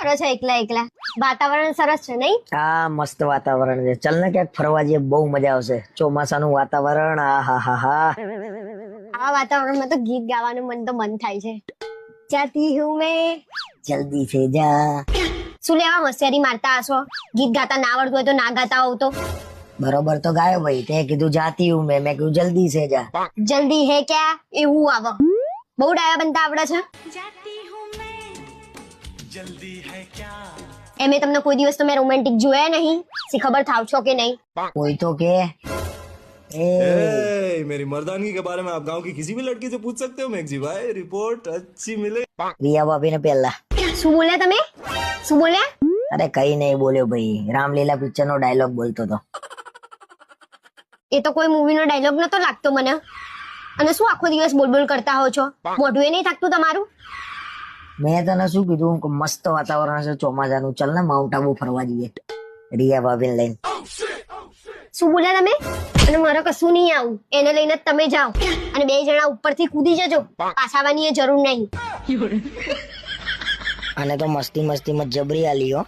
કરો છો એકલા એકલા? વાતાવરણ સરસ છે નહીં? હા મસ્ત વાતાવરણ છે. ચલ ને ક્યાંક ફરવા જઈએ, બહુ મજા આવશે. ચોમાસાનું વાતાવરણ, આ હા હા હા. આવા વાતાવરણમાં તો ગીત ગાવાનું મન થાય છે. જાતી હું મેં. જલ્દી સે જા. શું લેવા હોશિયારી મારતા હશો? ગીત ગાતા ના આવડતું હોય તો ના ગાતા હોવ તો? બરોબર તો ગાયો ભાઈ. તે કીધું જાતી હું મેં કીધું જલ્દી સે જા. જલ્દી હે ક્યા એવું આવે? બહુ ડાયા બનતા આવડે છે. એમે તમને કોઈ દિવસ તો મેં રોમેન્ટિક જોયા નહીં. સી ખબર થાવ છો કે નહીં? કોઈ તો કે मेरी मर्दानगी के बारे में आप गांव की किसी भी लड़की से पूछ सकते हो मेघजी भाई, रिपोर्ट अच्छी मिले। રિયા ભાભી ને પહેલા. શું બોલ્યા તમે? શું બોલ્યા? અરે કઈ નહીં બોલ્યો ભાઈ, રામલીલા પિક્ચર નો ડાયલોગ બોલતો હતો. એ તો કોઈ મૂવી નો ડાયલોગ નતો લાગતો મને. અને શું આખો દિવસ બોલ કરતા હો છો? મોઢું એ નહીં થાકતું તમારું? મેં તને શું કીધું કે મસ્ત વાતાવરણ છે ચોમાસાનું, ચલ ને માઉન્ટ આબુ ફરવા જઈએ રિયા ભાભીને લઈને. શું બોલ્યા તમે? અને મારે કશું નહીં આવું, એને લઈને જ તમે જાઓ અને બે જણા ઉપરથી કૂદી જજો. પાછાવાની જરૂર નહીં. અને તો મસ્તી મસ્તીમાં જબરી આલી હો.